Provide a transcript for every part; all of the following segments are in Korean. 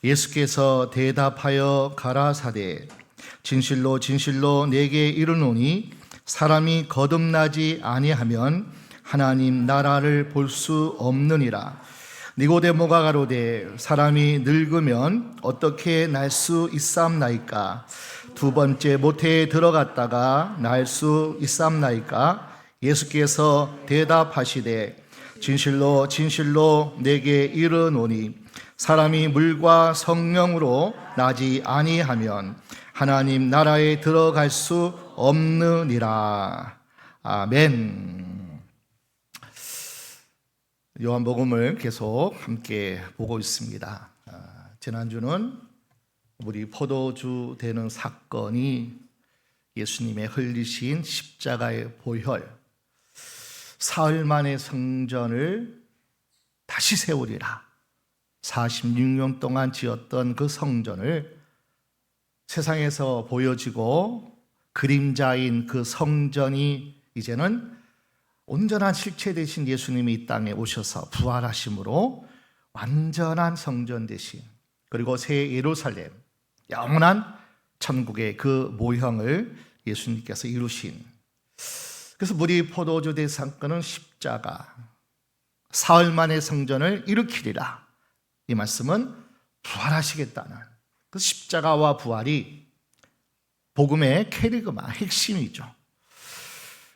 예수께서 대답하여 가라사대 진실로 진실로 내게 이르노니 사람이 거듭나지 아니하면 하나님 나라를 볼 수 없느니라. 니고데모가 가로되 사람이 늙으면 어떻게 날 수 있사옵나이까? 두 번째 모태에 들어갔다가 날 수 있사옵나이까? 예수께서 대답하시되 진실로 진실로 내게 이르노니 사람이 물과 성령으로 나지 아니하면 하나님 나라에 들어갈 수 없느니라. 아멘. 요한복음을 계속 함께 보고 있습니다. 지난주는 우리 포도주 되는 사건이 예수님의 흘리신 십자가의 보혈, 사흘 만에 성전을 다시 세우리라. 46년 동안 지었던 그 성전을 세상에서 보여지고 그림자인 그 성전이 이제는 온전한 실체 되신 예수님이 이 땅에 오셔서 부활하심으로 완전한 성전 되신, 그리고 새 예루살렘, 영원한 천국의 그 모형을 예수님께서 이루신, 그래서 우리 포도주 대상권은 십자가, 사흘 만에 성전을 일으키리라. 이 말씀은 부활하시겠다는 그 십자가와 부활이 복음의 캐리그마, 핵심이죠.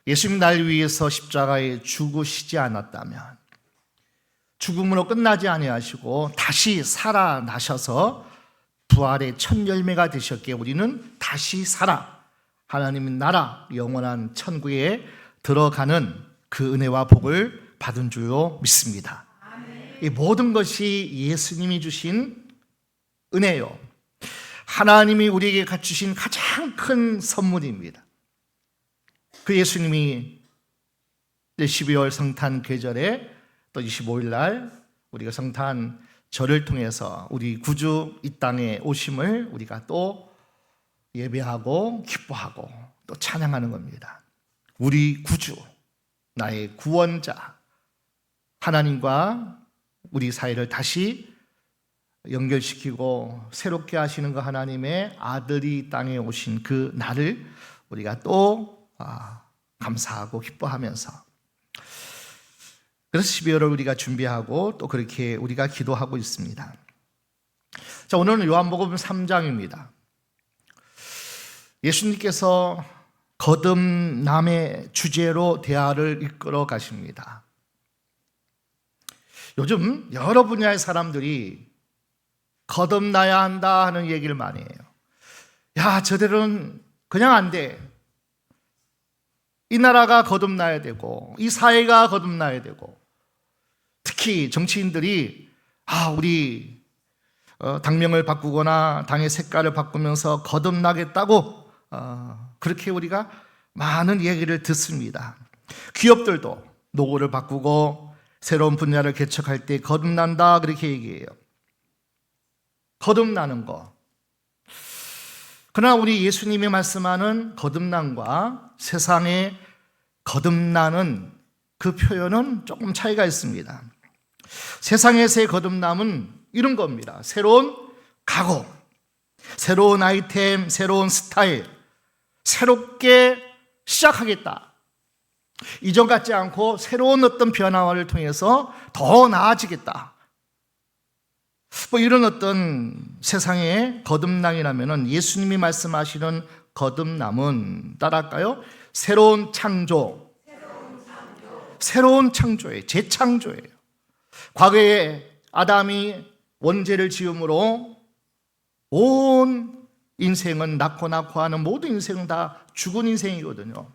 예수님 날 위해서 십자가에 죽으시지 않았다면, 죽음으로 끝나지 아니하시고 다시 살아나셔서 부활의 첫 열매가 되셨기에 우리는 다시 살아 하나님의 나라, 영원한 천국에 들어가는 그 은혜와 복을 받은 줄로 믿습니다. 이 모든 것이 예수님이 주신 은혜요, 하나님이 우리에게 갖추신 가장 큰 선물입니다. 그 예수님이 12월 성탄 계절에 또 25일 날 우리가 성탄 절을 통해서 우리 구주 이 땅에 오심을 우리가 또 예배하고 기뻐하고 또 찬양하는 겁니다. 우리 구주, 나의 구원자, 하나님과 우리 사이를 다시 연결시키고 새롭게 하시는 그 하나님의 아들이 이 땅에 오신 그 날을 우리가 또 감사하고 기뻐하면서, 그래서 12월을 우리가 준비하고 또 그렇게 우리가 기도하고 있습니다. 자, 오늘은 요한복음 3장입니다. 예수님께서 거듭남의 주제로 대화를 이끌어 가십니다. 요즘 여러 분야의 사람들이 거듭나야 한다 하는 얘기를 많이 해요. 야, 저들은 그냥 안 돼. 이 나라가 거듭나야 되고 이 사회가 거듭나야 되고, 특히 정치인들이 우리 당명을 바꾸거나 당의 색깔을 바꾸면서 거듭나겠다고 그렇게 우리가 많은 얘기를 듣습니다. 기업들도 노고를 바꾸고 새로운 분야를 개척할 때 거듭난다 그렇게 얘기해요. 거듭나는 거. 그러나 우리 예수님이 말씀하는 거듭남과 세상에 거듭나는 그 표현은 조금 차이가 있습니다. 세상에서의 거듭남은 이런 겁니다. 새로운 각오, 새로운 아이템, 새로운 스타일, 새롭게 시작하겠다. 이전 같지 않고 새로운 어떤 변화를 통해서 더 나아지겠다. 뭐 이런 어떤 세상의 거듭남이라면 예수님이 말씀하시는 거듭남은 따라할까요? 새로운 창조, 새로운 창조예요. 재창조예요. 과거에 아담이 원죄를 지음으로 온 인생은 낳고 하는 모든 인생은 다 죽은 인생이거든요.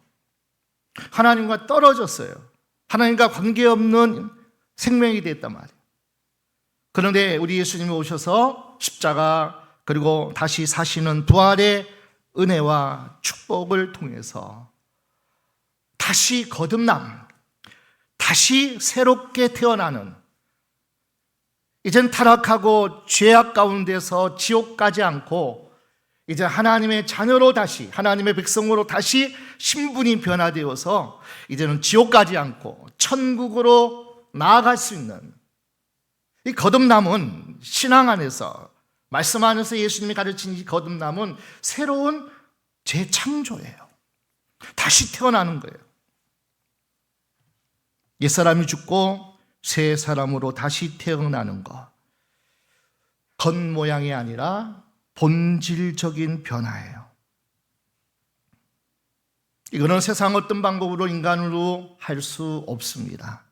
하나님과 떨어졌어요. 하나님과 관계없는 생명이 됐단 말이에요. 그런데 우리 예수님이 오셔서 십자가, 그리고 다시 사시는 부활의 은혜와 축복을 통해서 다시 거듭남, 다시 새롭게 태어나는, 이젠 타락하고 죄악 가운데서 지옥 가지 않고 이제 하나님의 자녀로 다시, 하나님의 백성으로 다시 신분이 변화되어서 이제는 지옥 가지 않고 천국으로 나아갈 수 있는 이 거듭남은 신앙 안에서 말씀 안에서 예수님이 가르친 이 거듭남은 새로운 재창조예요. 다시 태어나는 거예요. 옛사람이 죽고 새 사람으로 다시 태어나는 것. 겉모양이 아니라 본질적인 변화예요. 이거는 세상 어떤 방법으로 인간으로 할 수 없습니다.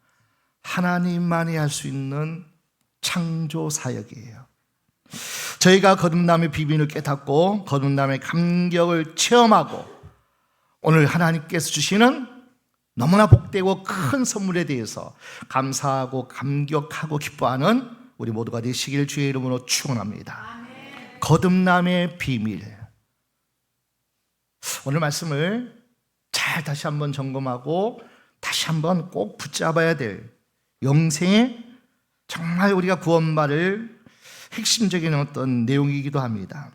하나님만이 할 수 있는 창조 사역이에요. 저희가 거듭남의 비밀을 깨닫고 거듭남의 감격을 체험하고 오늘 하나님께서 주시는 너무나 복되고 큰 선물에 대해서 감사하고 감격하고 기뻐하는 우리 모두가 되시길 주의 이름으로 축원합니다. 거듭남의 비밀. 오늘 말씀을 잘 다시 한번 점검하고 다시 한번 꼭 붙잡아야 될 영생의 정말 우리가 구원받을 핵심적인 어떤 내용이기도 합니다.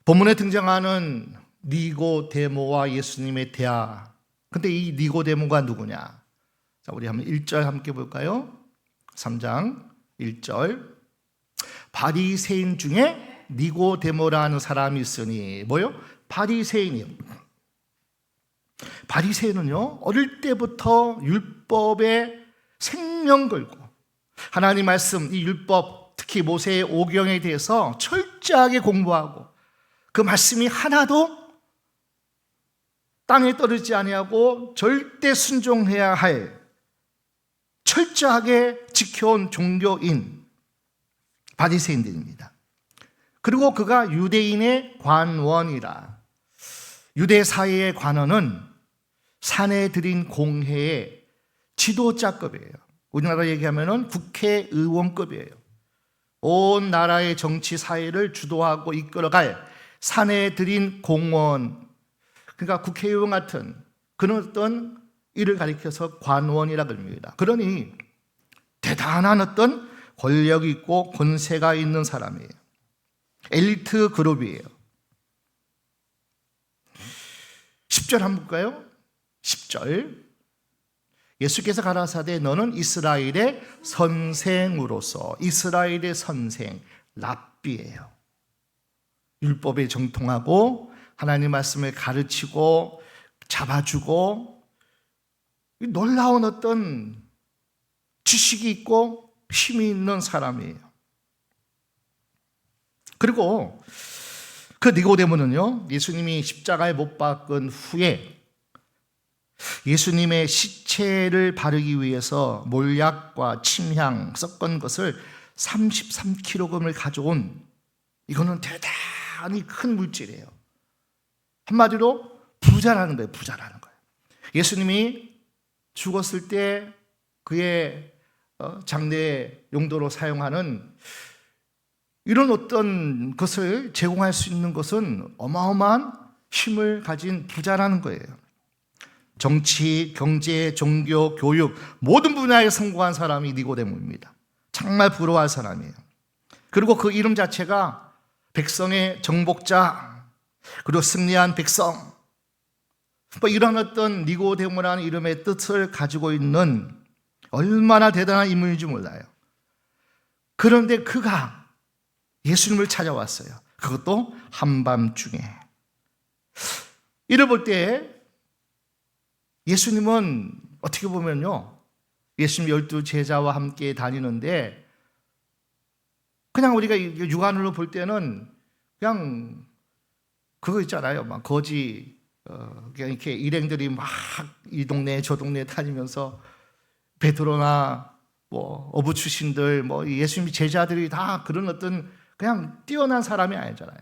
본문에 등장하는 니고데모와 예수님의 대화. 근데 이 니고데모가 누구냐? 자, 우리 한번 1절 함께 볼까요? 3장 1절. 바리새인 중에 니고데모라는 사람이 있으니 뭐요? 바리새인이요. 바리새인은요, 어릴 때부터 율법에 생명 걸고 하나님 말씀, 이 율법, 특히 모세의 오경에 대해서 철저하게 공부하고 그 말씀이 하나도 땅에 떨어지지 아니하고 절대 순종해야 할 철저하게 지켜온 종교인 바리새인들입니다. 그리고 그가 유대인의 관원이라. 유대 사회의 관원은 사내들인 공회의 지도자급이에요. 우리나라 얘기하면 국회의원급이에요. 온 나라의 정치 사회를 주도하고 이끌어갈 사내들인 공원, 그러니까 국회의원 같은 그런 어떤 일을 가리켜서 관원이라고 합니다. 그러니 대단한 어떤 권력이 있고 권세가 있는 사람이에요. 엘리트 그룹이에요. 10절 한번 볼까요? 10절. 예수께서 가라사대 너는 이스라엘의 선생으로서, 이스라엘의 선생, 랍비예요. 율법에 정통하고 하나님 말씀을 가르치고 잡아주고 놀라운 어떤 지식이 있고 힘이 있는 사람이에요. 그리고 그 니고데모는요, 예수님이 십자가에 못 박은 후에 예수님의 시체를 바르기 위해서 몰약과 침향 섞은 것을 33kg을 가져온, 이거는 대단히 큰 물질이에요. 한마디로 부자라는 거예요. 부자라는 거예요. 예수님이 죽었을 때 그의 장례 용도로 사용하는 이런 어떤 것을 제공할 수 있는 것은 어마어마한 힘을 가진 부자라는 거예요. 정치, 경제, 종교, 교육 모든 분야에 성공한 사람이 니고데모입니다. 정말 부러워할 사람이에요. 그리고 그 이름 자체가 백성의 정복자, 그리고 승리한 백성, 뭐 이런 어떤 니고데모라는 이름의 뜻을 가지고 있는 얼마나 대단한 인물인지 몰라요. 그런데 그가 예수님을 찾아왔어요. 그것도 한밤중에. 이를 볼 때 예수님은 어떻게 보면요, 예수님 12 제자와 함께 다니는데 그냥 우리가 육안으로 볼 때는 그냥 그거 있잖아요. 막 거지 그냥 이렇게 일행들이 막 이 동네 저 동네 다니면서 베드로나 뭐 어부 출신들 뭐 예수님 제자들이 다 그런 어떤 그냥 뛰어난 사람이 아니잖아요.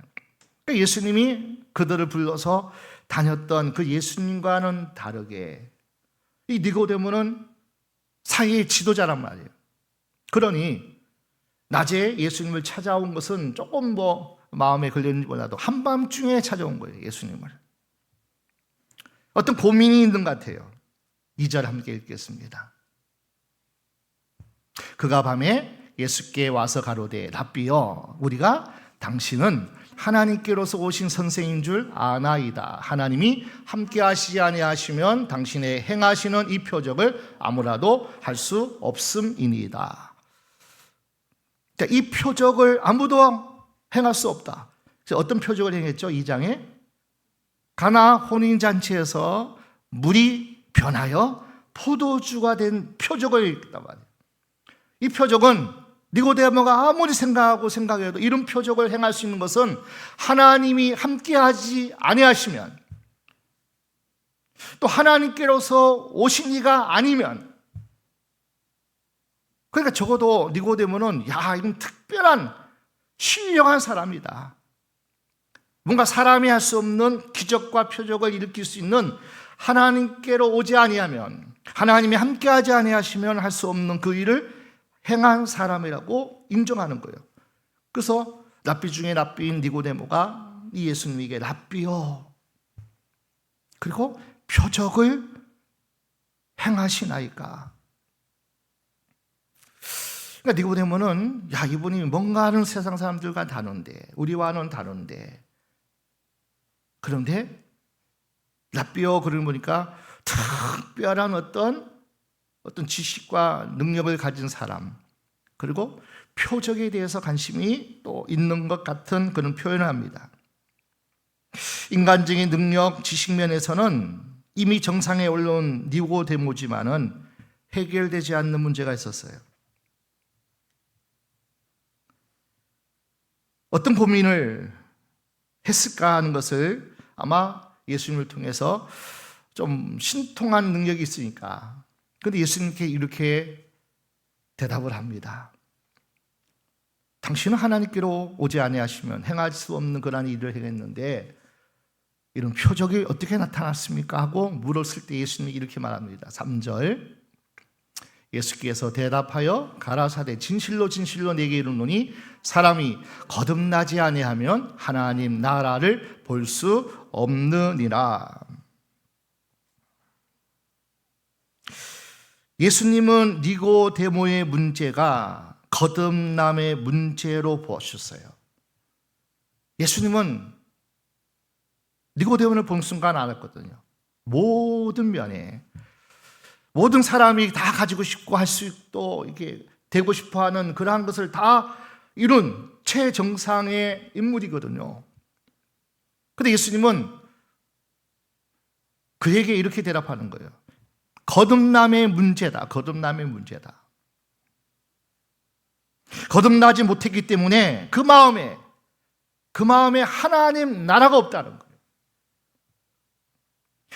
그러니까 예수님이 그들을 불러서 다녔던 그 예수님과는 다르게 이 니고데모는 사회의 지도자란 말이에요. 그러니 낮에 예수님을 찾아온 것은 조금 뭐 마음에 걸렸는지 몰라도 한밤중에 찾아온 거예요. 예수님을. 어떤 고민이 있는 것 같아요. 2절 함께 읽겠습니다. 그가 밤에 예수께 와서 가로되 랍비여 우리가 당신은 하나님께로서 오신 선생인 줄 아나이다. 하나님이 함께 하시지 아니하시면 당신의 행하시는 이 표적을 아무라도 할 수 없음이니이다. 이 표적을 아무도 행할 수 없다. 그래서 어떤 표적을 행했죠? 2장에 가나 혼인잔치에서 물이 변하여 포도주가 된 표적을 했단 말이에요. 이 표적은 니고데모가 아무리 생각해도 이런 표적을 행할 수 있는 것은 하나님이 함께하지 아니하시면, 또 하나님께로서 오신 이가 아니면, 그러니까 적어도 니고데모는 이런 특별한 신령한 사람이다. 뭔가 사람이 할 수 없는 기적과 표적을 일으킬 수 있는, 하나님께로 오지 아니하면, 하나님이 함께하지 아니하시면 할 수 없는 그 일을 행한 사람이라고 인정하는 거예요. 그래서 랍비 중에 랍비인 니고데모가 이 예수님에게 랍비요, 그리고 표적을 행하시나이까. 그러니까 니고데모는 이분이 뭔가는 세상 사람들과 다른데, 우리와는 다른데, 그런데 랍비요 그를 보니까 특별한 어떤 지식과 능력을 가진 사람, 그리고 표적에 대해서 관심이 또 있는 것 같은 그런 표현을 합니다. 인간적인 능력, 지식 면에서는 이미 정상에 올라온 니고데모지만은 해결되지 않는 문제가 있었어요. 어떤 고민을 했을까 하는 것을 아마 예수님을 통해서 좀 신통한 능력이 있으니까, 그런데 예수님께 이렇게 대답을 합니다. 당신은 하나님께로 오지 아니하시면 행할 수 없는 그러한 일을 행했는데 이런 표적이 어떻게 나타났습니까? 하고 물었을 때 예수님이 이렇게 말합니다. 3절, 예수께서 대답하여 가라사대 진실로 진실로 내게 이르노니 사람이 거듭나지 아니하면 하나님 나라를 볼 수 없느니라. 예수님은 니고데모의 문제가 거듭남의 문제로 보셨어요. 예수님은 니고데모를 본 순간 알았거든요. 모든 면에, 모든 사람이 다 가지고 싶고 할 수 있고 이렇게 되고 싶어 하는 그러한 것을 다 이룬 최정상의 인물이거든요. 그런데 예수님은 그에게 이렇게 대답하는 거예요. 거듭남의 문제다. 거듭남의 문제다. 거듭나지 못했기 때문에 그 마음에 하나님 나라가 없다는 거예요.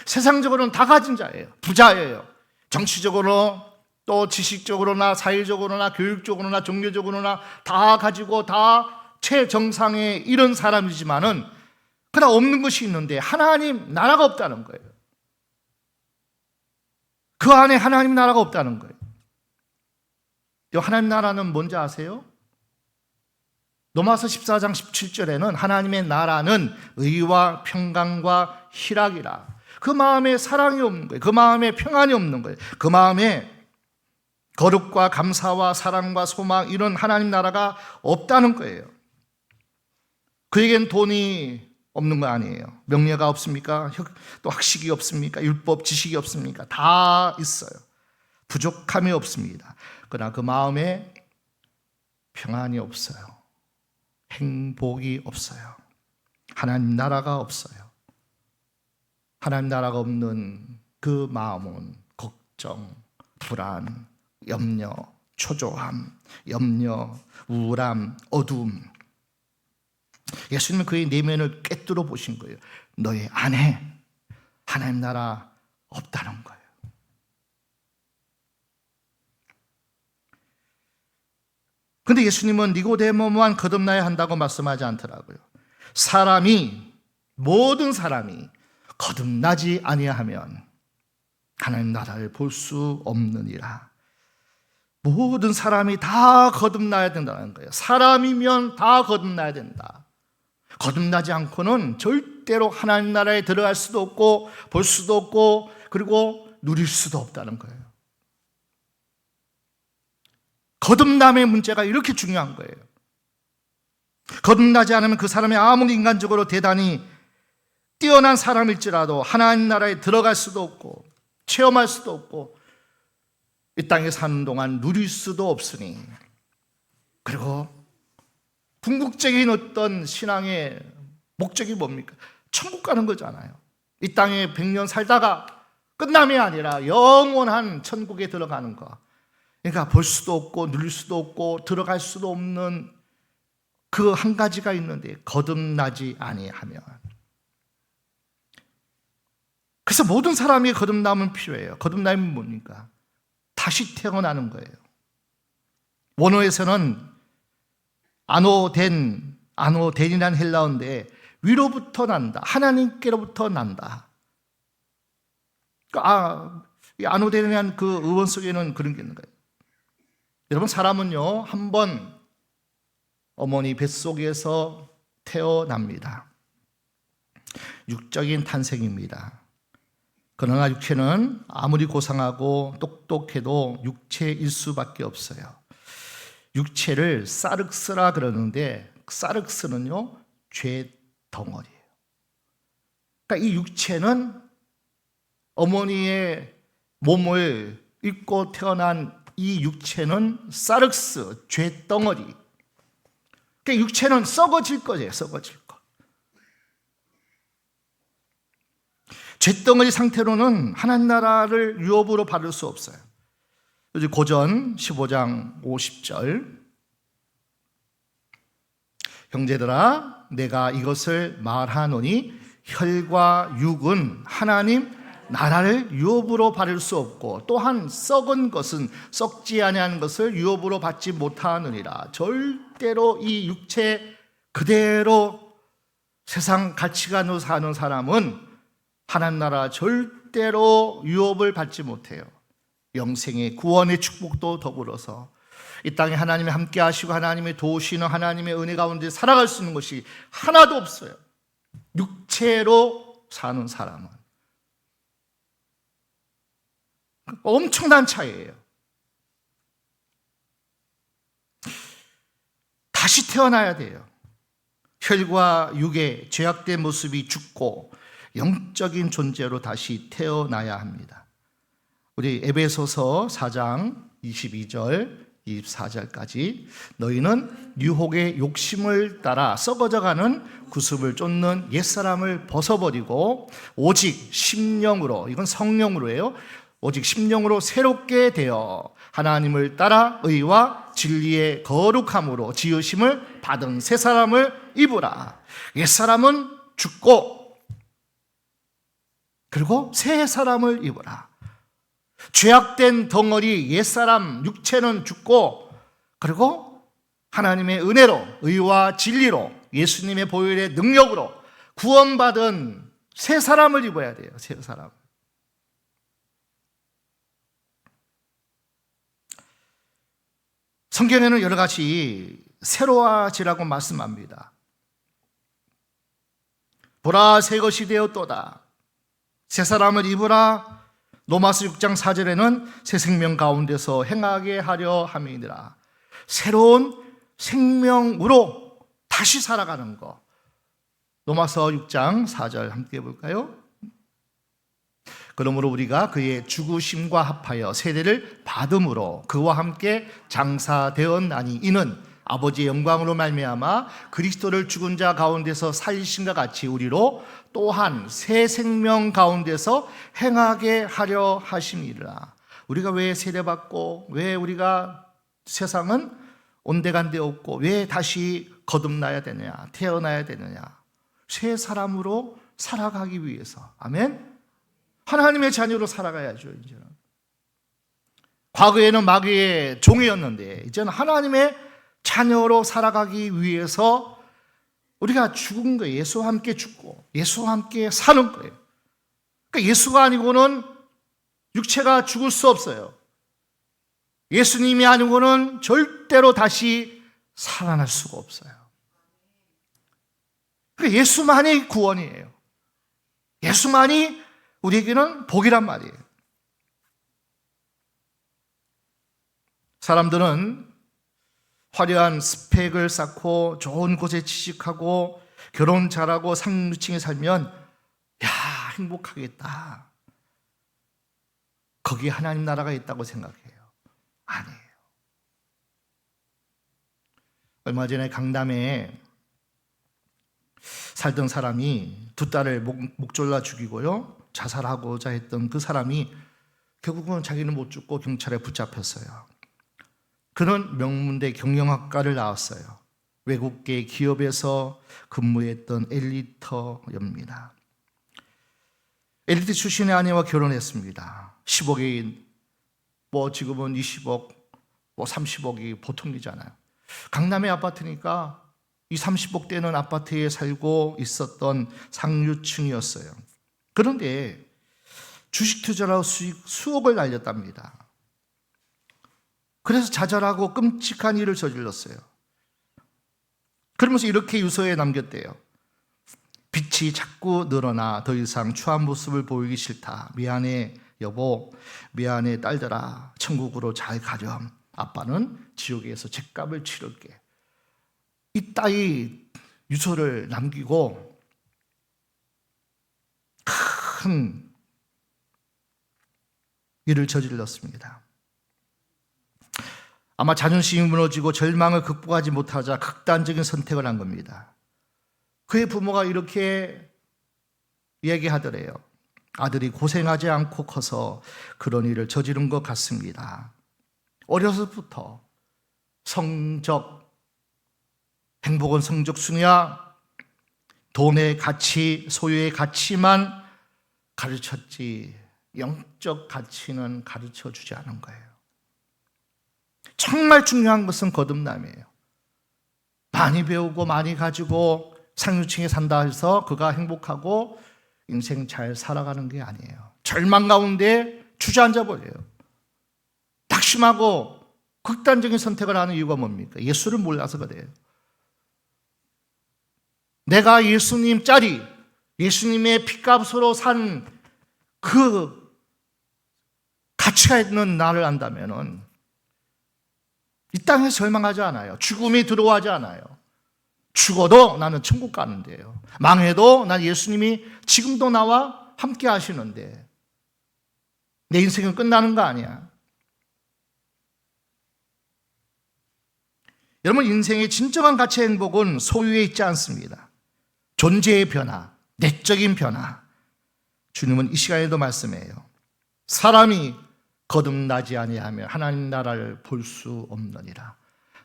세상적으로는 다 가진 자예요. 부자예요. 정치적으로, 또 지식적으로나 사회적으로나 교육적으로나 종교적으로나 다 가지고 다 최정상의 이런 사람이지만은 그러나 없는 것이 있는데 하나님 나라가 없다는 거예요. 그 안에 하나님 나라가 없다는 거예요. 하나님 나라는 뭔지 아세요? 로마서 14장 17절에는 하나님의 나라는 의와 평강과 희락이라. 그 마음에 사랑이 없는 거예요. 그 마음에 평안이 없는 거예요. 그 마음에 거룩과 감사와 사랑과 소망, 이런 하나님 나라가 없다는 거예요. 그에겐 돈이 없는 거 아니에요. 명예가 없습니까? 또 학식이 없습니까? 율법 지식이 없습니까? 다 있어요. 부족함이 없습니다. 그러나 그 마음에 평안이 없어요. 행복이 없어요. 하나님 나라가 없어요. 하나님 나라가 없는 그 마음은 걱정, 불안, 염려, 초조함, 염려, 우울함, 어두움. 예수님은 그의 내면을 꿰뚫어 보신 거예요. 너의 안에 하나님 나라 없다는 거예요. 그런데 예수님은 니고데모만 거듭나야 한다고 말씀하지 않더라고요. 모든 사람이 거듭나지 아니하면 하나님 나라를 볼 수 없느니라. 모든 사람이 다 거듭나야 된다는 거예요. 사람이면 다 거듭나야 된다. 거듭나지 않고는 절대로 하나님 나라에 들어갈 수도 없고 볼 수도 없고 그리고 누릴 수도 없다는 거예요. 거듭남의 문제가 이렇게 중요한 거예요. 거듭나지 않으면 그 사람이 아무리 인간적으로 대단히 뛰어난 사람일지라도 하나님 나라에 들어갈 수도 없고 체험할 수도 없고 이 땅에 사는 동안 누릴 수도 없으니, 그리고 궁극적인 어떤 신앙의 목적이 뭡니까? 천국 가는 거잖아요. 이 땅에 100년 살다가 끝남이 아니라 영원한 천국에 들어가는 거. 그러니까 볼 수도 없고 누릴 수도 없고 들어갈 수도 없는 그 한 가지가 있는데 거듭나지 아니하면. 그래서 모든 사람이 거듭남은 필요해요. 거듭남이 뭡니까? 다시 태어나는 거예요. 원어에서는 아노덴이라는 헬라어인데 위로부터 난다. 하나님께로부터 난다. 이 아노덴이라는 그 의원 속에는 그런 게 있는 거예요. 여러분, 사람은요, 한번 어머니 뱃속에서 태어납니다. 육적인 탄생입니다. 그러나 육체는 아무리 고상하고 똑똑해도 육체일 수밖에 없어요. 육체를 사륵스라 그러는데 사륵스는요, 죄 덩어리예요. 그러니까 이 육체는 어머니의 몸을 입고 태어난 이 육체는 사륵스, 죄 덩어리. 그러니까 육체는 썩어질 거예요, 썩어질 거. 죄덩어리 상태로는 하나님 나라를 유업으로 받을 수 없어요. 고전 15장 50절, 형제들아 내가 이것을 말하노니 혈과 육은 하나님 나라를 유업으로 받을 수 없고 또한 썩은 것은 썩지 아니하는 것을 유업으로 받지 못하느니라. 절대로 이 육체 그대로 세상 가치관으로 사는 사람은 하나님 나라 절대로 유업을 받지 못해요. 영생의 구원의 축복도 더불어서 이 땅에 하나님이 함께 하시고 하나님의 도우시는 하나님의 은혜 가운데 살아갈 수 있는 것이 하나도 없어요. 육체로 사는 사람은. 엄청난 차이예요. 다시 태어나야 돼요. 혈과 육의 죄악된 모습이 죽고 영적인 존재로 다시 태어나야 합니다. 우리 에베소서 4장 22절 24절까지 너희는 유혹의 욕심을 따라 썩어져가는 구습을 쫓는 옛사람을 벗어버리고 오직 심령으로, 이건 성령으로예요, 오직 심령으로 새롭게 되어 하나님을 따라 의와 진리의 거룩함으로 지으심을 받은 새 사람을 입으라. 옛사람은 죽고 그리고 새 사람을 입으라. 죄악된 덩어리 옛사람 육체는 죽고 그리고 하나님의 은혜로 의와 진리로 예수님의 보혈의 능력으로 구원받은 새 사람을 입어야 돼요. 새 사람. 성경에는 여러 가지 새로워지라고 말씀합니다. 보라 새 것이 되었도다. 새 사람을 입으라. 로마서 6장 4절에는 새 생명 가운데서 행하게 하려 함이니라. 새로운 생명으로 다시 살아가는 것. 로마서 6장 4절 함께 볼까요? 그러므로 우리가 그의 죽으심과 합하여 세대를 받음으로 그와 함께 장사되었나니 이는 아버지의 영광으로 말미암아 그리스도를 죽은 자 가운데서 살리신과 같이 우리로 또한 새 생명 가운데서 행하게 하려 하심이라. 우리가 왜 세례받고 왜 우리가 세상은 온데간데 없고 왜 다시 거듭나야 되느냐, 태어나야 되느냐, 새 사람으로 살아가기 위해서. 아멘. 하나님의 자녀로 살아가야죠. 이제는 과거에는 마귀의 종이었는데 이제는 하나님의 자녀로 살아가기 위해서 우리가 죽은 거예요. 예수와 함께 죽고 예수와 함께 사는 거예요. 그러니까 예수가 아니고는 육체가 죽을 수 없어요. 예수님이 아니고는 절대로 다시 살아날 수가 없어요. 그러니까 예수만이 구원이에요. 예수만이 우리에게는 복이란 말이에요. 사람들은 화려한 스펙을 쌓고 좋은 곳에 취직하고 결혼 잘하고 상류층에 살면 야, 행복하겠다. 거기에 하나님 나라가 있다고 생각해요. 아니에요. 얼마 전에 강남에 살던 사람이 두 딸을 목 졸라 죽이고요, 자살하고자 했던 그 사람이 결국은 자기는 못 죽고 경찰에 붙잡혔어요. 그는 명문대 경영학과를 나왔어요. 외국계 기업에서 근무했던 엘리트입니다. 엘리트 출신의 아내와 결혼했습니다. 10억이 지금은 20억, 30억이 보통 일이잖아요. 강남의 아파트니까 이 30억대는 아파트에 살고 있었던 상류층이었어요. 그런데 주식 투자로 수익 수억을 날렸답니다. 그래서 자잘하고 끔찍한 일을 저질렀어요. 그러면서 이렇게 유서에 남겼대요. 빛이 자꾸 늘어나 더 이상 추한 모습을 보이기 싫다. 미안해 여보, 미안해 딸들아, 천국으로 잘 가렴. 아빠는 지옥에서 죗값을 치를게. 이 따위 유서를 남기고 큰 일을 저질렀습니다. 아마 자존심이 무너지고 절망을 극복하지 못하자 극단적인 선택을 한 겁니다. 그의 부모가 이렇게 얘기하더래요. 아들이 고생하지 않고 커서 그런 일을 저지른 것 같습니다. 어려서부터 성적, 행복은 성적 순위야, 돈의 가치, 소유의 가치만 가르쳤지 영적 가치는 가르쳐 주지 않은 거예요. 정말 중요한 것은 거듭남이에요. 많이 배우고 많이 가지고 상류층에 산다 해서 그가 행복하고 인생 잘 살아가는 게 아니에요. 절망 가운데 주저앉아 버려요. 낙심하고 극단적인 선택을 하는 이유가 뭡니까? 예수를 몰라서 그래요. 내가 예수님 짤이, 예수님의 핏값으로 산 그 가치가 있는 나를 안다면은 이 땅에 절망하지 않아요. 죽음이 들어오지 않아요. 죽어도 나는 천국 가는데요. 망해도 난 예수님이 지금도 나와 함께 하시는데 내 인생은 끝나는 거 아니야. 여러분, 인생의 진정한 가치의 행복은 소유에 있지 않습니다. 존재의 변화, 내적인 변화. 주님은 이 시간에도 말씀해요. 사람이 거듭나지 아니하면 하나님 나라를 볼 수 없느니라.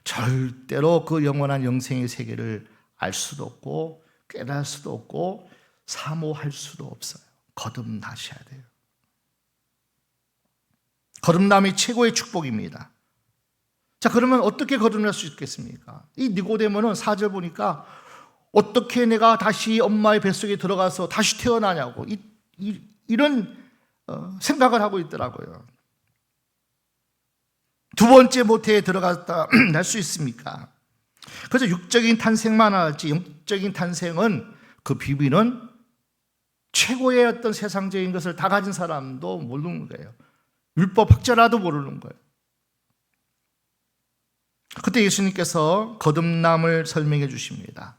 절대로 그 영원한 영생의 세계를 알 수도 없고 깨달을 수도 없고 사모할 수도 없어요. 거듭나셔야 돼요. 거듭남이 최고의 축복입니다. 자, 그러면 어떻게 거듭날 수 있겠습니까? 이 니고데모는 4절 보니까 어떻게 내가 다시 엄마의 뱃속에 들어가서 다시 태어나냐고 이런 생각을 하고 있더라고요. 두 번째 모태에 들어갔다 날 수 있습니까? 그래서 육적인 탄생만 할지 영적인 탄생은 그 비밀은 최고의 어떤 세상적인 것을 다 가진 사람도 모르는 거예요. 율법 학자라도 모르는 거예요. 그때 예수님께서 거듭남을 설명해 주십니다.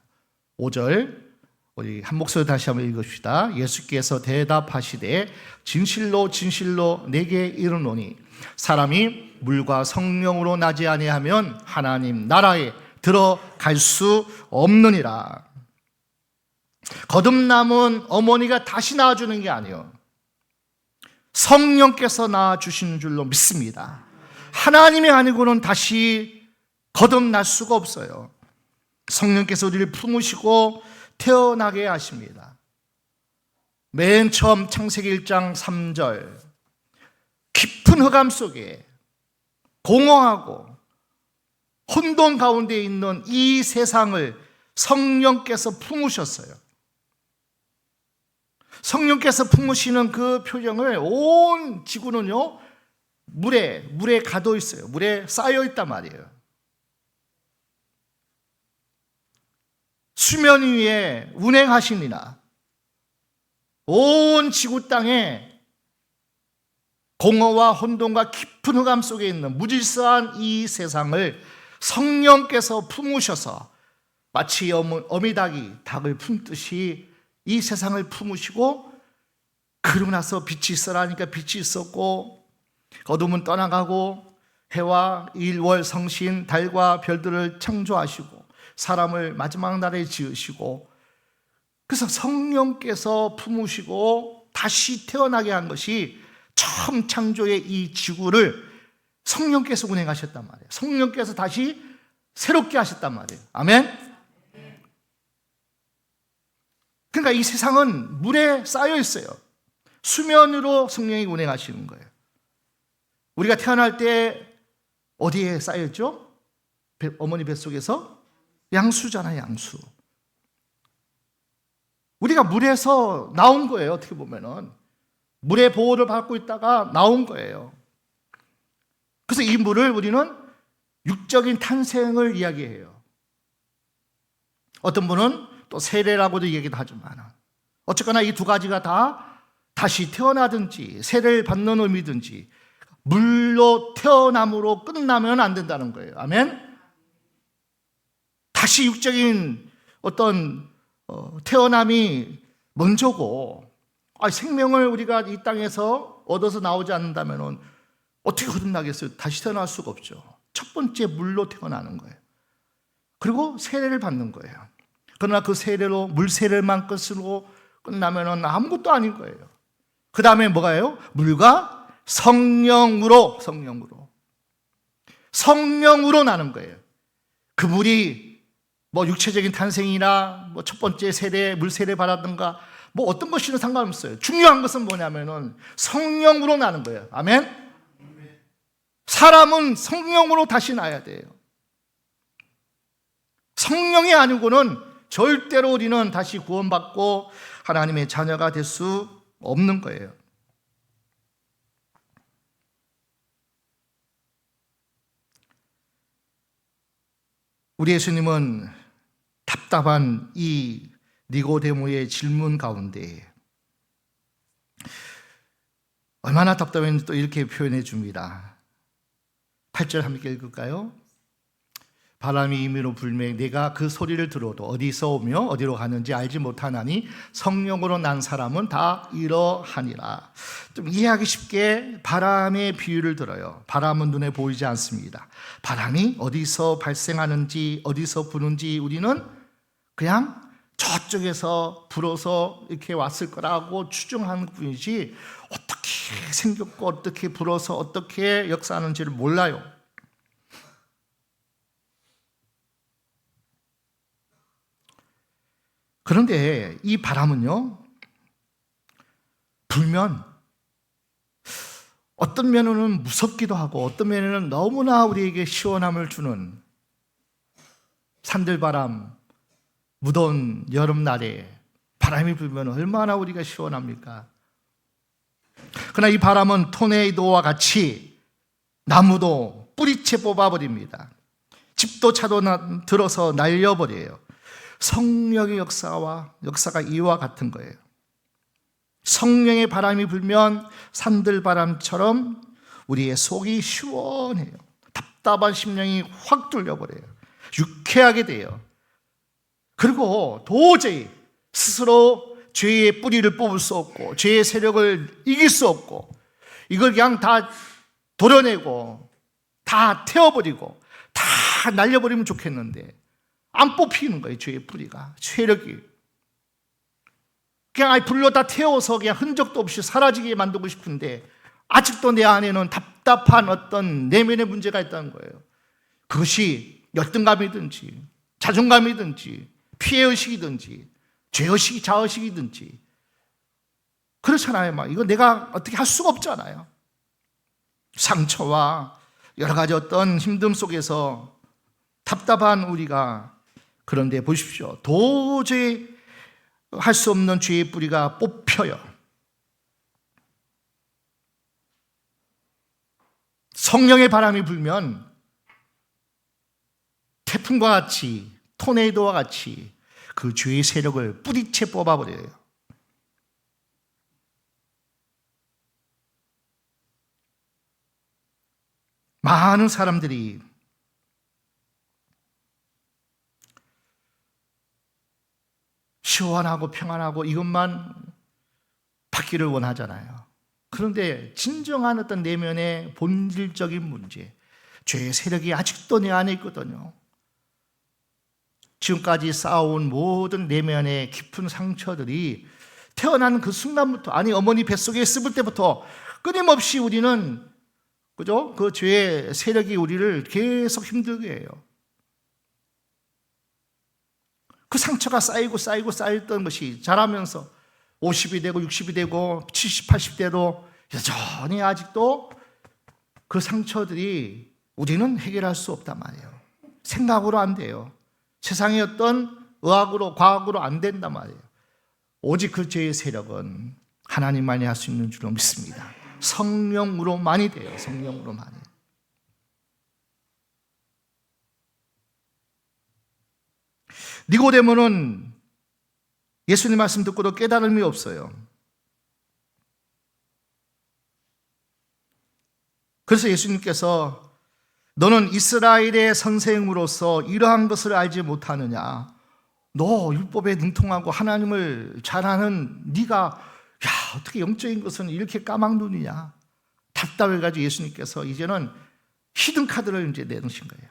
5절 우리 한 목소리 다시 한번 읽읍시다. 예수께서 대답하시되 진실로 진실로 내게 이르노니 사람이 물과 성령으로 나지 아니하면 하나님 나라에 들어갈 수 없느니라. 거듭남은 어머니가 다시 낳아주는 게 아니에요. 성령께서 낳아주시는 줄로 믿습니다. 하나님이 아니고는 다시 거듭날 수가 없어요. 성령께서 우리를 품으시고 태어나게 하십니다. 맨 처음 창세기 1장 3절 깊은 흑암 속에 공허하고 혼돈 가운데 있는 이 세상을 성령께서 품으셨어요. 성령께서 품으시는 그 표정을 온 지구는요 물에 가둬 있어요. 물에 쌓여 있단 말이에요. 수면 위에 운행하시니라. 온 지구 땅에 공허와 혼돈과 깊은 흑암 속에 있는 무질서한 이 세상을 성령께서 품으셔서 마치 어미닭이 닭을 품듯이 이 세상을 품으시고 그러고 나서 빛이 있어라 하니까 빛이 있었고 어둠은 떠나가고 해와 일월 성신 달과 별들을 창조하시고 사람을 마지막 날에 지으시고, 그래서 성령께서 품으시고 다시 태어나게 한 것이 처음 창조의 이 지구를 성령께서 운행하셨단 말이에요. 성령께서 다시 새롭게 하셨단 말이에요. 아멘. 그러니까 이 세상은 물에 쌓여 있어요. 수면으로 성령이 운행하시는 거예요. 우리가 태어날 때 어디에 쌓였죠? 어머니 뱃속에서? 양수잖아요, 양수. 우리가 물에서 나온 거예요, 어떻게 보면은. 물의 보호를 받고 있다가 나온 거예요. 그래서 이 물을 우리는 육적인 탄생을 이야기해요. 어떤 분은 또 세례라고도 얘기도 하지만, 어쨌거나 이 두 가지가 다 다시 태어나든지 세례를 받는 의미든지 물로 태어남으로 끝나면 안 된다는 거예요. 아멘? 다시 육적인 어떤 태어남이 먼저고, 생명을 우리가 이 땅에서 얻어서 나오지 않는다면 어떻게 거듭나겠어요? 다시 태어날 수가 없죠. 첫 번째 물로 태어나는 거예요. 그리고 세례를 받는 거예요. 그러나 그 세례로, 물 세례만 끝으로 끝나면 아무것도 아닌 거예요. 그 다음에 뭐가요? 물과 성령으로 나는 거예요. 그 물이 뭐 육체적인 탄생이나 뭐 첫 번째 세례, 물 세례 받았던가 뭐 어떤 것이든 상관없어요. 중요한 것은 뭐냐면은 성령으로 나는 거예요. 아멘? 사람은 성령으로 다시 나야 돼요. 성령이 아니고는 절대로 우리는 다시 구원받고 하나님의 자녀가 될 수 없는 거예요. 우리 예수님은 답답한 이 니고데모의 질문 가운데 얼마나 답답했는지 또 이렇게 표현해 줍니다. 8절 함께 읽을까요? 바람이 임의로 불매 내가 그 소리를 들어도 어디서 오며 어디로 가는지 알지 못하나니 성령으로 난 사람은 다 이러하니라. 좀 이해하기 쉽게 바람의 비유를 들어요. 바람은 눈에 보이지 않습니다. 바람이 어디서 발생하는지 어디서 부는지 우리는 그냥 저쪽에서 불어서 이렇게 왔을 거라고 추정하는 뿐이지 어떻게 생겼고 어떻게 불어서 어떻게 역사하는지를 몰라요. 그런데 이 바람은요, 불면 어떤 면에는 무섭기도 하고 어떤 면에는 너무나 우리에게 시원함을 주는, 산들바람, 무더운 여름날에 바람이 불면 얼마나 우리가 시원합니까? 그러나 이 바람은 토네이도와 같이 나무도 뿌리채 뽑아버립니다. 집도 차도 들어서 날려버려요. 성령의 역사가 이와 같은 거예요. 성령의 바람이 불면 산들바람처럼 우리의 속이 시원해요. 답답한 심령이 확 뚫려버려요. 유쾌하게 돼요. 그리고 도저히 스스로 죄의 뿌리를 뽑을 수 없고 죄의 세력을 이길 수 없고 이걸 그냥 다 도려내고 다 태워버리고 다 날려버리면 좋겠는데 안 뽑히는 거예요. 죄의 뿌리가, 세력이. 그냥 불로 다 태워서 그냥 흔적도 없이 사라지게 만들고 싶은데 아직도 내 안에는 답답한 어떤 내면의 문제가 있다는 거예요. 그것이 열등감이든지 자존감이든지 피해의식이든지 죄의식이 자의식이든지 그렇잖아요. 이거 내가 어떻게 할 수가 없잖아요. 상처와 여러 가지 어떤 힘듦 속에서 답답한 우리가, 그런데 보십시오. 도저히 할 수 없는 죄의 뿌리가 뽑혀요. 성령의 바람이 불면 태풍과 같이, 토네이도와 같이 그 죄의 세력을 뿌리채 뽑아버려요. 많은 사람들이 시원하고 평안하고 이것만 받기를 원하잖아요. 그런데 진정한 어떤 내면의 본질적인 문제, 죄의 세력이 아직도 내 안에 있거든요. 지금까지 쌓아온 모든 내면의 깊은 상처들이 태어난 그 순간부터, 아니 어머니 뱃속에 있을 때부터 끊임없이 우리는, 그죠? 그 죄의 세력이 우리를 계속 힘들게 해요. 그 상처가 쌓이고 쌓였던 것이 자라면서 50이 되고 60이 되고 70, 80대도 여전히 아직도 그 상처들이 우리는 해결할 수 없단 말이에요. 생각으로 안 돼요. 세상의 어떤 의학으로, 과학으로 안 된단 말이에요. 오직 그 죄의 세력은 하나님만이 할 수 있는 줄로 믿습니다. 성령으로만이 돼요. 성령으로만이. 니고데모는 예수님 말씀 듣고도 깨달음이 없어요. 그래서 예수님께서 너는 이스라엘의 선생으로서 이러한 것을 알지 못하느냐? 너 율법에 능통하고 하나님을 잘 아는 네가 어떻게 영적인 것은 이렇게 까막눈이냐? 답답해가지고 예수님께서 이제는 히든카드를 이제 내놓으신 거예요.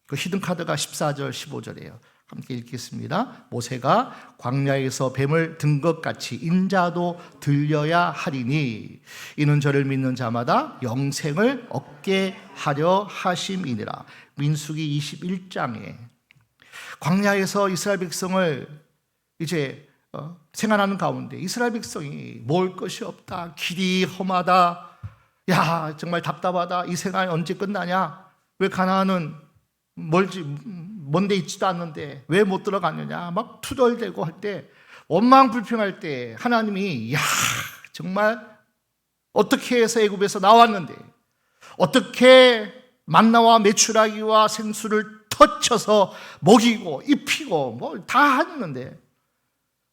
그 히든카드가 14절, 15절이에요. 함께 읽겠습니다. 모세가 광야에서 뱀을 든 것 같이 인자도 들려야 하리니 이는 저를 믿는 자마다 영생을 얻게 하려 하심이니라. 민수기 21장에 광야에서 이스라엘 백성을 이제 생활하는 가운데 이스라엘 백성이 먹을 것이 없다, 길이 험하다, 야 정말 답답하다, 이 생활 언제 끝나냐, 왜 가나안은 먼데 있지도 않는데 왜 못 들어가느냐 막 투덜대고 할 때, 원망 불평할 때 하나님이 정말 어떻게 해서 애굽에서 나왔는데 어떻게 만나와 메추라기와 생수를 터쳐서 먹이고 입히고 뭐 다 했는데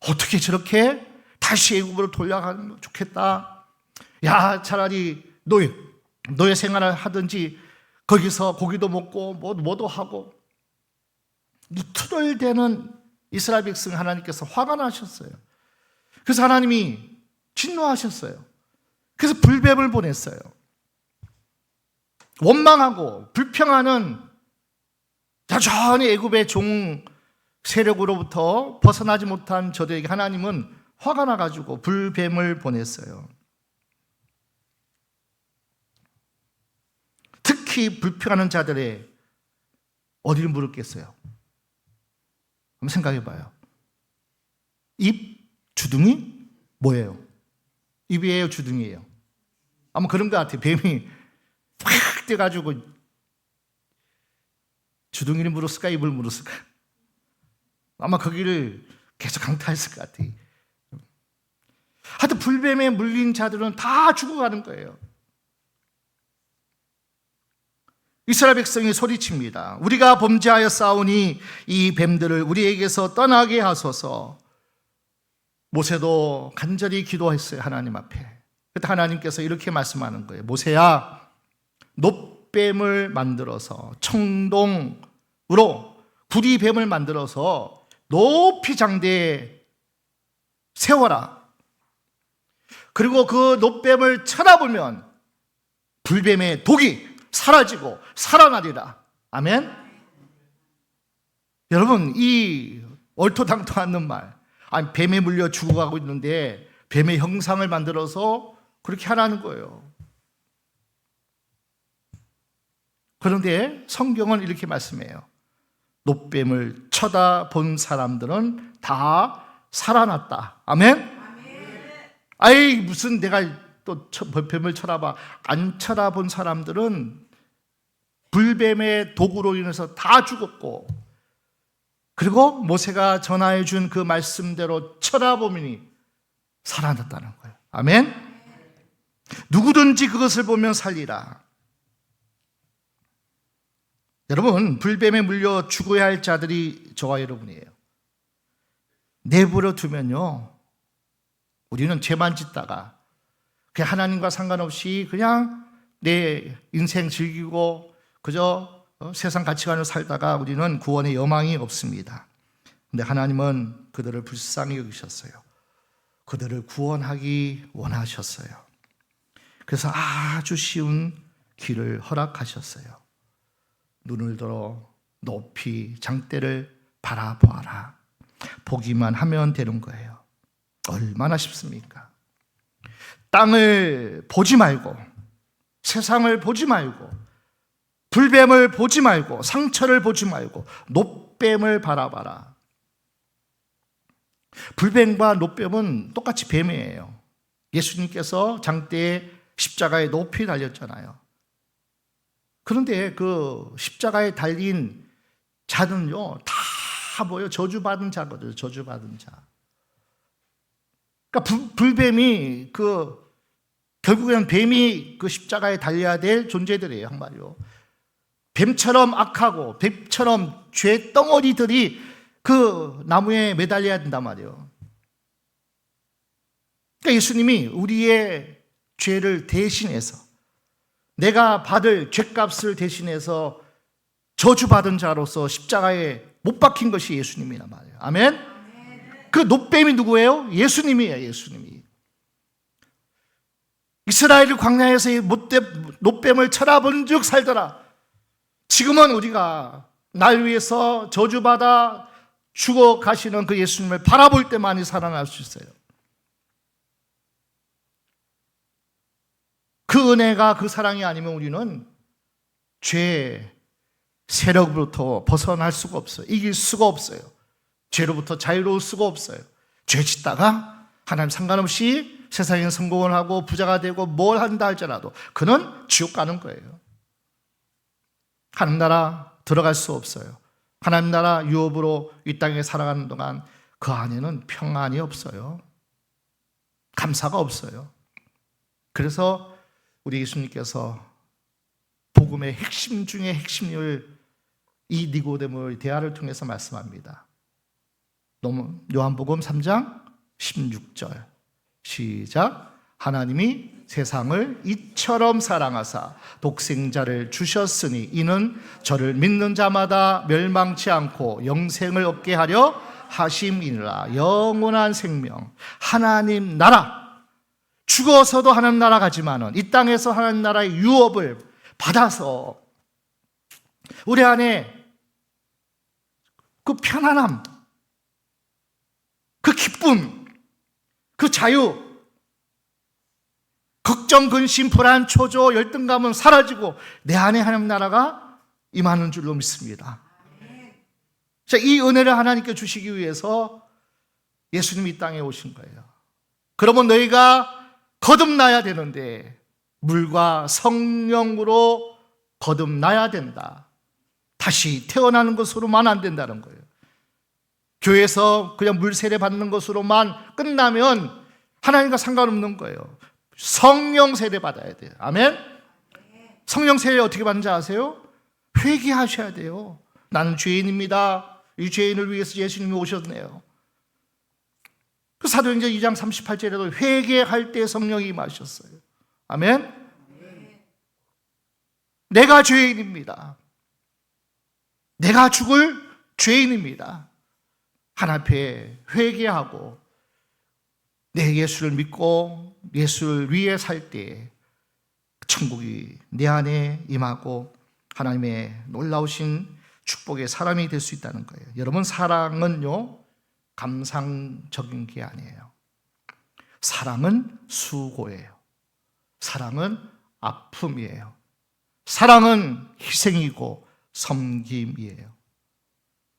어떻게 저렇게 다시 애굽으로 돌아가면 좋겠다. 차라리 노예 생활을 하든지 거기서 고기도 먹고 뭐도 하고. 이 투덜대는 이스라엘 백성 하나님께서 화가 나셨어요. 그래서 하나님이 진노하셨어요. 그래서 불뱀을 보냈어요. 원망하고 불평하는 여전히 애굽의 종 세력으로부터 벗어나지 못한 저들에게 하나님은 화가 나가지고 불뱀을 보냈어요. 특히 불평하는 자들의 어디를 물었겠어요? 한번 생각해 봐요. 입, 주둥이 뭐예요? 입이에요, 주둥이에요? 아마 그런 것 같아요. 뱀이 팍 떼가지고 주둥이를 물었을까, 입을 물었을까? 아마 거기를 계속 강타했을 것 같아요. 하여튼 불뱀에 물린 자들은 다 죽어가는 거예요. 이스라엘 백성이 소리칩니다. 우리가 범죄하여 싸우니 이 뱀들을 우리에게서 떠나게 하소서. 모세도 간절히 기도했어요. 하나님 앞에. 그때 하나님께서 이렇게 말씀하는 거예요. 모세야, 놋뱀을 만들어서 청동으로 구리뱀을 만들어서 높이 장대에 세워라. 그리고 그 놋뱀을 쳐다보면 불뱀의 독이 사라지고 살아나리라. 아멘. 여러분, 이 얼토당토 않는 말, 아니 뱀에 물려 죽어가고 있는데 뱀의 형상을 만들어서 그렇게 하라는 거예요. 그런데 성경은 이렇게 말씀해요. 놋뱀을 쳐다본 사람들은 다 살아났다. 아멘. 아이 무슨 내가 또 뱀을 쳐다봐. 안 쳐다본 사람들은 불뱀의 독으로 인해서 다 죽었고, 그리고 모세가 전하해 준 그 말씀대로 쳐다보니 살아났다는 거예요. 아멘. 누구든지 그것을 보면 살리라. 여러분, 불뱀에 물려 죽어야 할 자들이 저와 여러분이에요. 내버려 두면요, 우리는 죄만 짓다가 그냥 하나님과 상관없이 그냥 내 인생 즐기고 그저 세상 가치관을 살다가 우리는 구원의 여망이 없습니다. 근데 하나님은 그들을 불쌍히 여기셨어요. 그들을 구원하기 원하셨어요. 그래서 아주 쉬운 길을 허락하셨어요. 눈을 들어 높이 장대를 바라보아라. 보기만 하면 되는 거예요. 얼마나 쉽습니까? 땅을 보지 말고, 세상을 보지 말고, 불뱀을 보지 말고, 상처를 보지 말고 놋뱀을 바라봐라. 불뱀과 놋뱀은 똑같이 뱀이에요. 예수님께서 장대에 십자가에 높이 달렸잖아요. 그런데 그 십자가에 달린 자는요, 다 뭐예요? 저주받은 자거든요. 저주받은 자. 그러니까 불뱀이 결국에는 뱀이 그 십자가에 달려야 될 존재들이에요, 한마디로. 뱀처럼 악하고 뱀처럼 죄 덩어리들이 그 나무에 매달려야 된단 말이에요. 그러니까 예수님이 우리의 죄를 대신해서, 내가 받을 죄값을 대신해서 저주받은 자로서 십자가에 못 박힌 것이 예수님이란 말이에요. 아멘? 그 놋뱀이 누구예요? 예수님이에요. 예수님이. 이스라엘 광야에서 이 놋뱀을 쳐다본 즉 살더라. 지금은 우리가 날 위해서 저주받아 죽어 가시는 그 예수님을 바라볼 때만이 살아날 수 있어요. 그 은혜가, 그 사랑이 아니면 우리는 죄의 세력으로부터 벗어날 수가 없어요. 이길 수가 없어요. 죄로부터 자유로울 수가 없어요. 죄 짓다가 하나님 상관없이 세상에 성공을 하고 부자가 되고 뭘 한다 할지라도 그는 지옥 가는 거예요. 하나님 나라 들어갈 수 없어요. 하나님 나라 유업으로 이 땅에 살아가는 동안 그 안에는 평안이 없어요. 감사가 없어요. 그래서 우리 예수님께서 복음의 핵심 중에 핵심을 이 니고데모의 대화를 통해서 말씀합니다. 요한복음 3장 16절 시작. 하나님이 세상을 이처럼 사랑하사 독생자를 주셨으니 이는 저를 믿는 자마다 멸망치 않고 영생을 얻게 하려 하심이니라. 영원한 생명, 하나님 나라, 죽어서도 하나님 나라 가지만은 이 땅에서 하나님 나라의 유업을 받아서 우리 안에 그 편안함, 그 기쁨, 그 자유, 걱정, 근심, 불안, 초조, 열등감은 사라지고 내 안에 하나님 나라가 임하는 줄로 믿습니다. 자, 이 은혜를 하나님께 주시기 위해서 예수님이 이 땅에 오신 거예요. 그러면 너희가 거듭나야 되는데 물과 성령으로 거듭나야 된다. 다시 태어나는 것으로만 안 된다는 거예요. 교회에서 그냥 물 세례 받는 것으로만 끝나면 하나님과 상관없는 거예요. 성령 세례 받아야 돼요. 아멘? 성령 세례 어떻게 받는지 아세요? 회개하셔야 돼요. 나는 죄인입니다. 이 죄인을 위해서 예수님이 오셨네요. 그 사도행전 2장 38절에도 회개할 때 성령이 임하셨어요. 아멘? 내가 죄인입니다. 내가 죽을 죄인입니다. 하나님 앞에 회개하고 내 예수를 믿고 예수를 위해 살 때 천국이 내 안에 임하고 하나님의 놀라우신 축복의 사람이 될 수 있다는 거예요. 여러분, 사랑은요 감상적인 게 아니에요. 사랑은 수고예요. 사랑은 아픔이에요. 사랑은 희생이고 섬김이에요.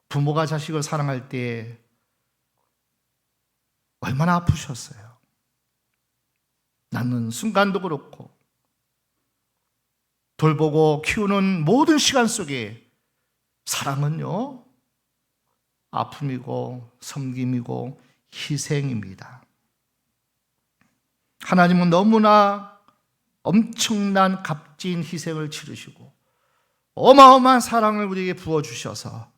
부모가 자식을 사랑할 때 얼마나 아프셨어요. 낳는 순간도 그렇고 돌보고 키우는 모든 시간 속에 사랑은요 아픔이고 섬김이고 희생입니다. 하나님은 너무나 엄청난 값진 희생을 치르시고 어마어마한 사랑을 우리에게 부어주셔서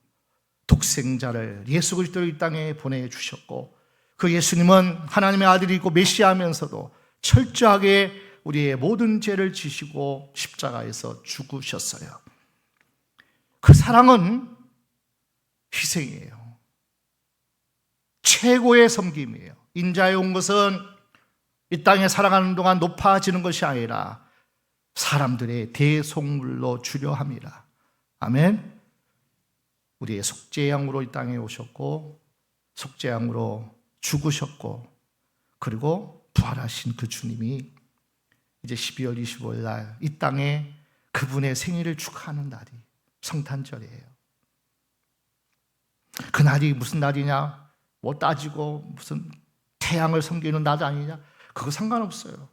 독생자를 예수 그리스도를 이 땅에 보내주셨고 그 예수님은 하나님의 아들이고 메시아면서도 철저하게 우리의 모든 죄를 지시고 십자가에서 죽으셨어요. 그 사랑은 희생이에요. 최고의 섬김이에요. 인자에 온 것은 이 땅에 살아가는 동안 높아지는 것이 아니라 사람들의 대속물로 주려 함이라. 아멘. 우리의 속죄양으로 이 땅에 오셨고 속죄양으로 죽으셨고 그리고 부활하신 그 주님이 이제 12월 25일 날 이 땅에 그분의 생일을 축하하는 날이 성탄절이에요. 그 날이 무슨 날이냐? 뭐 따지고 무슨 태양을 섬기는 날 아니냐? 그거 상관없어요.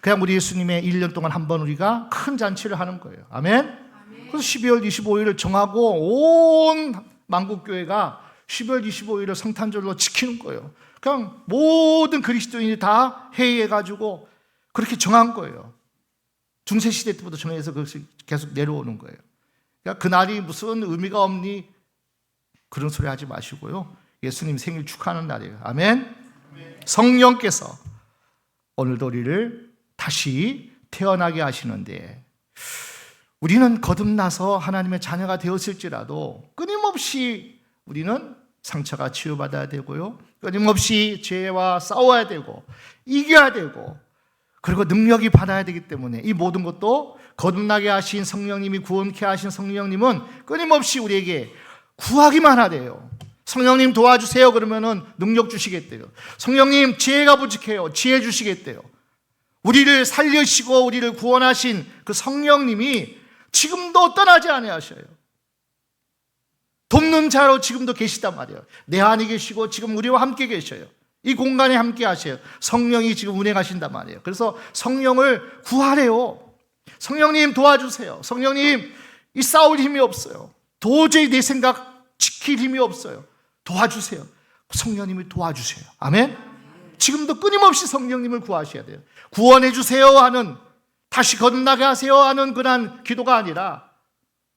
그냥 우리 예수님의 1년 동안 한 번 우리가 큰 잔치를 하는 거예요. 아멘? 그래서 12월 25일을 정하고 온 만국교회가 12월 25일을 성탄절로 지키는 거예요. 그냥 모든 그리스도인이 다 회의해가지고 그렇게 정한 거예요. 중세시대 때부터 정해서 그것이 계속 내려오는 거예요. 그러니까 그날이 무슨 의미가 없니? 그런 소리 하지 마시고요. 예수님 생일 축하하는 날이에요. 아멘? 성령께서 오늘도 우리를 다시 태어나게 하시는데 우리는 거듭나서 하나님의 자녀가 되었을지라도 끊임없이 우리는 상처가 치유받아야 되고요. 끊임없이 죄와 싸워야 되고 이겨야 되고 그리고 능력이 받아야 되기 때문에 이 모든 것도 거듭나게 하신 성령님이 구원케 하신 성령님은 끊임없이 우리에게 구하기만 하래요. 성령님 도와주세요 그러면은 능력 주시겠대요. 성령님 지혜가 부족해요. 지혜 주시겠대요. 우리를 살리시고 우리를 구원하신 그 성령님이 지금도 떠나지 아니하셔요. 돕는 자로 지금도 계시단 말이에요. 내 안에 계시고 지금 우리와 함께 계셔요. 이 공간에 함께 하셔요. 성령이 지금 운행하신단 말이에요. 그래서 성령을 구하래요. 성령님 도와주세요. 성령님 이 싸울 힘이 없어요. 도저히 내 생각 지킬 힘이 없어요. 도와주세요. 성령님을 도와주세요. 아멘? 지금도 끊임없이 성령님을 구하셔야 돼요. 구원해 주세요 하는, 다시 거듭나게 하세요 하는 그런 기도가 아니라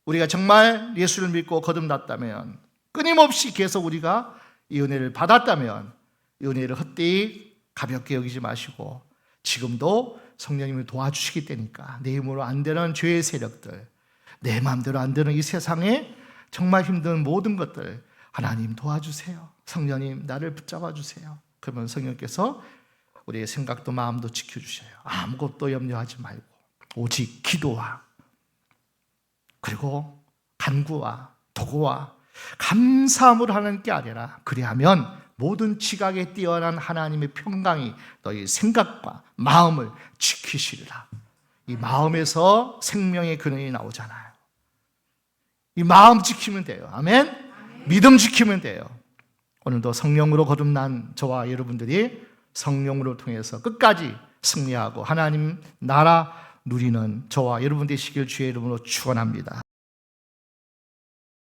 우리가 정말 예수를 믿고 거듭났다면, 끊임없이 계속 우리가 이 은혜를 받았다면 이 은혜를 헛되이 가볍게 여기지 마시고 지금도 성령님을 도와주시기 때니까 내 힘으로 안 되는 죄의 세력들, 내 마음대로 안 되는 이 세상에 정말 힘든 모든 것들 하나님 도와주세요. 성령님 나를 붙잡아 주세요. 그러면 성령께서 우리의 생각도 마음도 지켜주셔요. 아무것도 염려하지 말고 오직 기도와 그리고 간구와 도구와 감사함으로 하는 게 아니라, 그리하면 모든 지각에 뛰어난 하나님의 평강이 너희 생각과 마음을 지키시리라. 이 마음에서 생명의 근원이 나오잖아요. 이 마음 지키면 돼요. 아멘? 믿음 지키면 돼요. 오늘도 성령으로 거듭난 저와 여러분들이 성령으로 통해서 끝까지 승리하고 하나님 나라 누리는 저와 여러분 되시길 주의 이름으로 축원합니다.